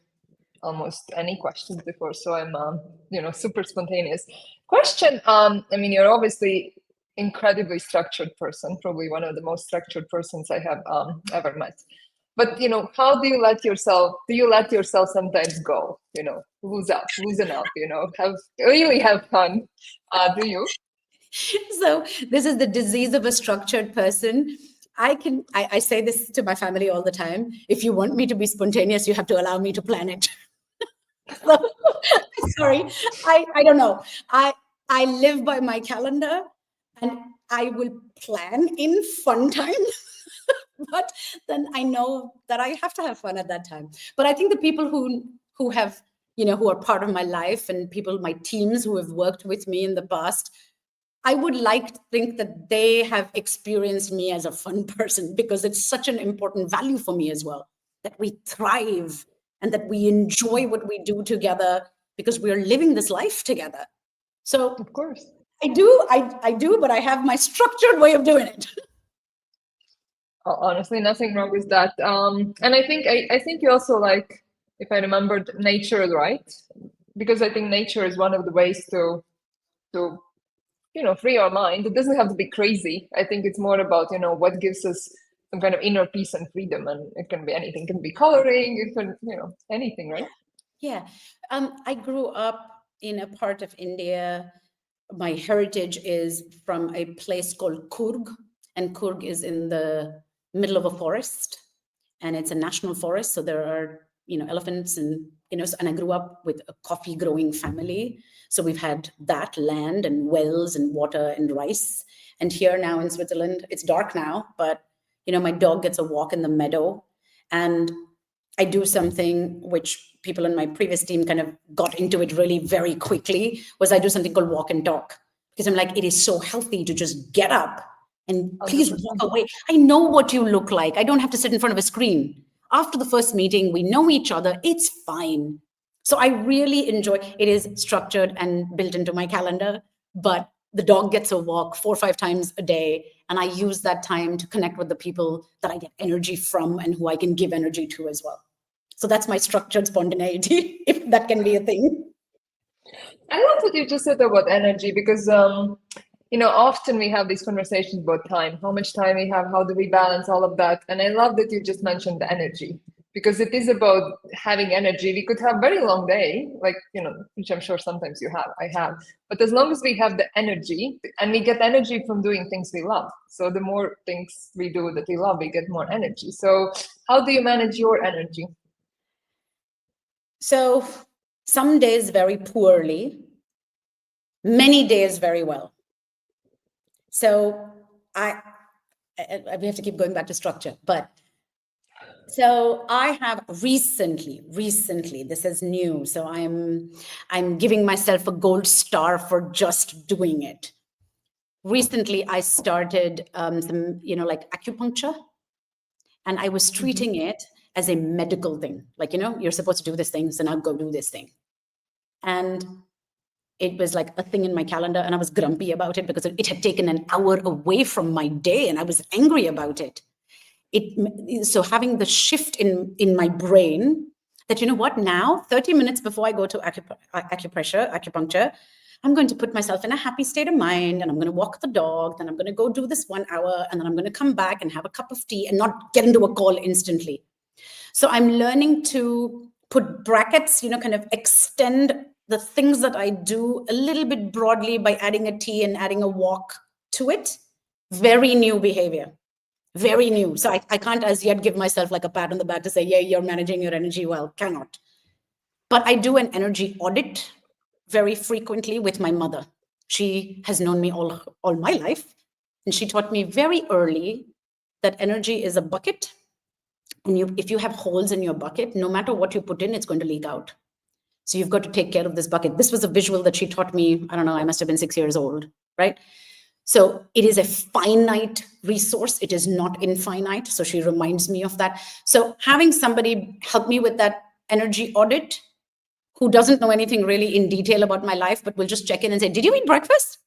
almost any questions before, so I'm super spontaneous. Question. You're obviously incredibly structured person, probably one of the most structured persons I have ever met. But how do you let yourself sometimes go? Loosen up. Really have fun. Do you? So this is the disease of a structured person. I say this to my family all the time. If you want me to be spontaneous, you have to allow me to plan it. So, sorry, I don't know. I live by my calendar, and I will plan in fun time. But then I know that I have to have fun at that time. But I think the people who who have, who are part of my life, and people, my teams who have worked with me in the past, I would like to think that they have experienced me as a fun person, because it's such an important value for me as well, that we thrive and that we enjoy what we do together, because we are living this life together. So Of course. I do, but I have my structured way of doing it. Honestly, nothing wrong with that. And I think you also, like, if I remembered, nature, right? Because I think nature is one of the ways to free our mind. It doesn't have to be crazy. I think it's more about, what gives us some kind of inner peace and freedom. And it can be anything. It can be coloring, it can, anything, right? Yeah. I grew up in a part of India. My heritage is from a place called Kurg, and Kurg is in the middle of a forest, and it's a national forest. So there are, elephants, and, and I grew up with a coffee growing family. So we've had that land and wells and water and rice. And here now in Switzerland, it's dark now, but, my dog gets a walk in the meadow, and I do something which people in my previous team kind of got into it really very quickly, was I do something called walk and talk, because I'm like, it is so healthy to just get up and please 100%. walk away. I know what you look like. I don't have to sit in front of a screen. After the first meeting, we know each other. It's fine. So I really enjoy it. Is structured and built into my calendar, but the dog gets a walk 4 or 5 times a day. And I use that time to connect with the people that I get energy from and who I can give energy to as well. So that's my structured spontaneity, if that can be a thing. I love what you just said about energy, because often we have these conversations about time, how much time we have, how do we balance all of that. And I love that you just mentioned the energy, because it is about having energy. We could have very long day, like, which I'm sure sometimes I have, but as long as we have the energy, and we get energy from doing things we love. So the more things we do that we love, we get more energy. So how do you manage your energy? So some days very poorly, many days very well. So we have to keep going back to structure, but so I have recently, this is new. So I'm giving myself a gold star for just doing it. Recently, I started some, like acupuncture, and I was treating it as a medical thing. Like, you're supposed to do this thing, so now go do this thing. And it was like a thing in my calendar, and I was grumpy about it because it had taken an hour away from my day, and I was angry about it. So having the shift in my brain that, now 30 minutes before I go to acupuncture, I'm going to put myself in a happy state of mind, and I'm going to walk the dog, then I'm going to go do this 1 hour, and then I'm going to come back and have a cup of tea and not get into a call instantly. So I'm learning to put brackets, kind of extend the things that I do a little bit broadly by adding a tea and adding a walk to it. Very new behavior. Very new. So I can't as yet give myself like a pat on the back to say, yeah, you're managing your energy well. Cannot. But I do an energy audit very frequently with my mother. She has known me all my life. And she taught me very early that energy is a bucket. And if you have holes in your bucket, no matter what you put in, it's going to leak out. So you've got to take care of this bucket. This was a visual that she taught me. I don't know, I must have been 6 years old, right? So it is a finite resource. It is not infinite. So she reminds me of that. So having somebody help me with that energy audit who doesn't know anything really in detail about my life, but will just check in and say, did you eat breakfast?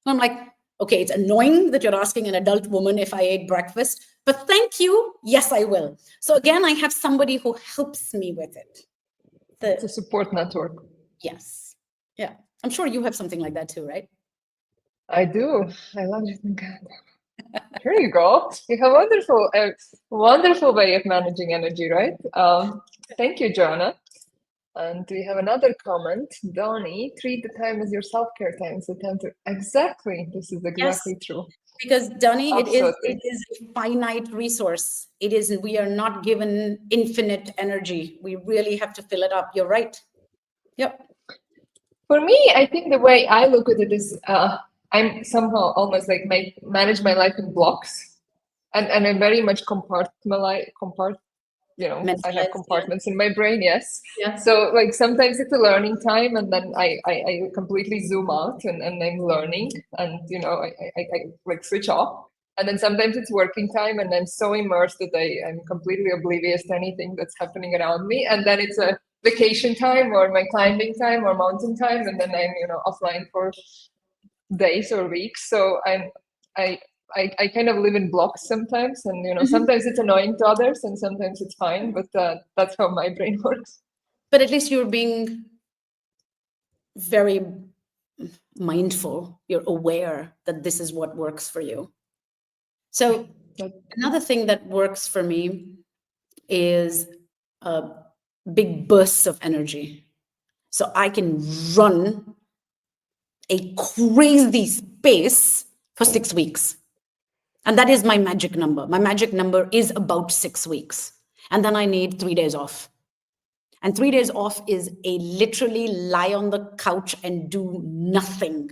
And I'm like, okay, it's annoying that you're asking an adult woman if I ate breakfast, but thank you. Yes, I will. So again, I have somebody who helps me with it. It's a support network. Yes. Yeah. I'm sure you have something like that too, right? I do. I love it. Here you go. You have a wonderful way of managing energy, right? Thank you, Joanna. And we have another comment. Donnie, treat the time as your self-care time. So time to exactly. This is exactly true. Because Donnie, it is a finite resource. We are not given infinite energy. We really have to fill it up. You're right. Yep. For me, I think the way I look at it is I'm somehow almost like manage my life in blocks, and I very much compartmentalize I have Mentalize, compartments in my brain, yes. yeah. So like sometimes it's a learning time, and then I completely zoom out and I'm learning, and I like switch off. And then sometimes it's working time, and I'm so immersed that I'm completely oblivious to anything that's happening around me. And then it's a vacation time or my climbing time or mountain time, and then I'm offline for days or weeks. So I I kind of live in blocks sometimes, and sometimes it's annoying to others, and sometimes it's fine. But that's how my brain works. But at least you're being very mindful. You're aware that this is what works for you. So another thing that works for me is big bursts of energy. So I can run a crazy space for 6 weeks. And that is my magic number. My magic number is about 6 weeks. And then I need 3 days off. And 3 days off is a literally lie on the couch and do nothing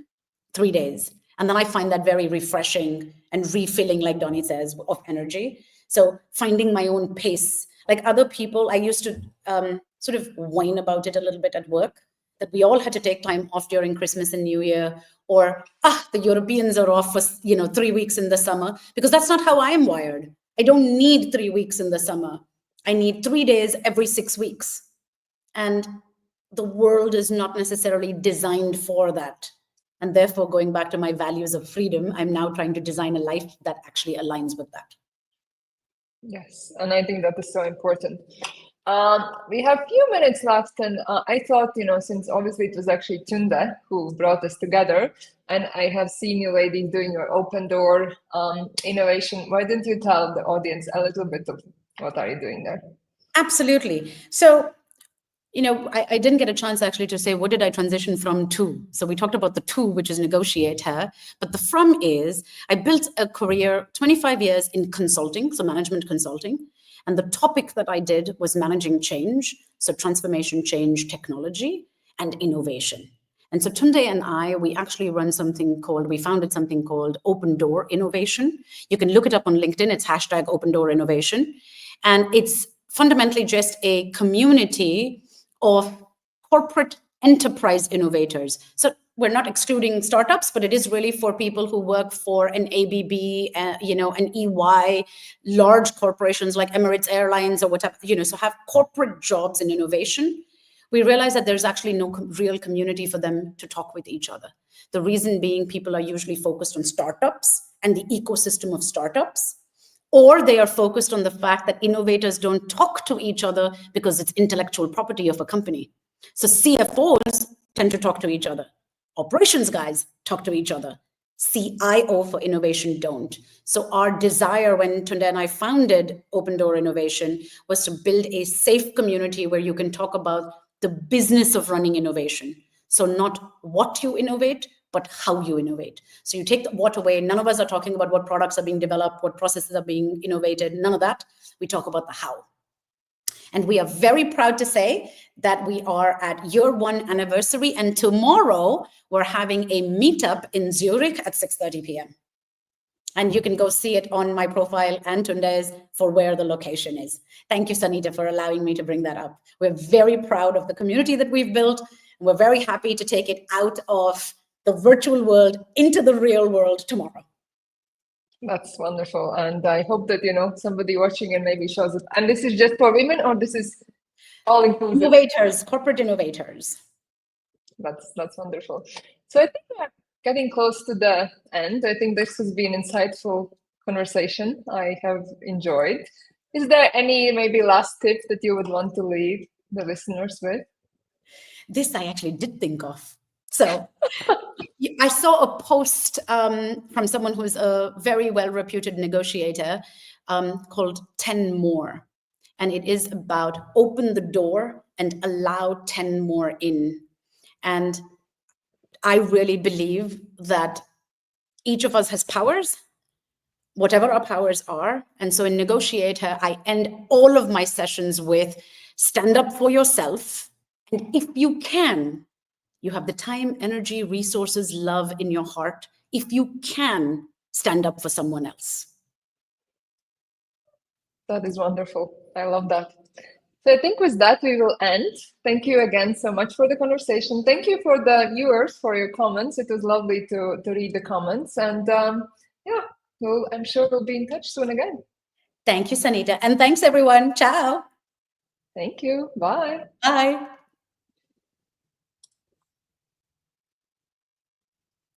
3 days. And then I find that very refreshing and refilling, like Donnie says, of energy. So finding my own pace. Like other people, I used to sort of whine about it a little bit at work, that we all had to take time off during Christmas and New Year, or the Europeans are off for 3 weeks in the summer, because that's not how I am wired. I don't need 3 weeks in the summer. I need 3 days every 6 weeks. And the world is not necessarily designed for that. And therefore, going back to my values of freedom, I'm now trying to design a life that actually aligns with that. Yes, and I think that is so important. We have few minutes left, and I thought, since obviously it was actually Tunde who brought us together, and I have seen you ladies doing your open door innovation, why don't you tell the audience a little bit of what are you doing there? Absolutely. So, I didn't get a chance actually to say, what did I transition from to? So we talked about the to, which is negotiator, but the from is, I built a career, 25 years in consulting, so management consulting. And the topic that I did was managing change, so transformation, change, technology, and innovation. And so Tunde and I, we actually we founded something called Open Door Innovation. You can look it up on LinkedIn. It's hashtag Open Door Innovation. And it's fundamentally just a community of corporate enterprise innovators. So we're not excluding startups, but it is really for people who work for an ABB, an EY, large corporations like Emirates Airlines or whatever, so have corporate jobs in innovation. We realize that there's actually no real community for them to talk with each other. The reason being, people are usually focused on startups and the ecosystem of startups, or they are focused on the fact that innovators don't talk to each other because it's intellectual property of a company. So CFOs tend to talk to each other. Operations guys talk to each other. CIO for innovation don't. So our desire when Tunde and I founded Open Door Innovation was to build a safe community where you can talk about the business of running innovation. So not what you innovate, but how you innovate. So you take the what away. None of us are talking about what products are being developed, what processes are being innovated, none of that. We talk about the how. And we are very proud to say that we are at year 1 anniversary, and tomorrow we're having a meetup in Zurich at 6:30 p.m. And you can go see it on my profile and Tunde's for where the location is. Thank you, Sanita, for allowing me to bring that up. We're very proud of the community that we've built, and we're very happy to take it out of the virtual world into the real world tomorrow. That's wonderful. And I hope that, somebody watching and maybe shows it. And this is just for women, or this is all inclusive? Innovators, corporate innovators. That's wonderful. So I think we're getting close to the end. I think this has been an insightful conversation. I have enjoyed. Is there any maybe last tip that you would want to leave the listeners with? This I actually did think of. So I saw a post from someone who's a very well-reputed negotiator called 10 More. And it is about open the door and allow 10 more in. And I really believe that each of us has powers, whatever our powers are. And so in Negotiator, I end all of my sessions with stand up for yourself. And if you can, you have the time, energy, resources, love in your heart. If you can, stand up for someone else. That is wonderful. I love that. So I think with that, we will end. Thank you again so much for the conversation. Thank you for the viewers for your comments. It was lovely to read the comments. And yeah, well, I'm sure we'll be in touch soon again. Thank you, Sanita. And thanks, everyone. Ciao. Thank you. Bye. Bye.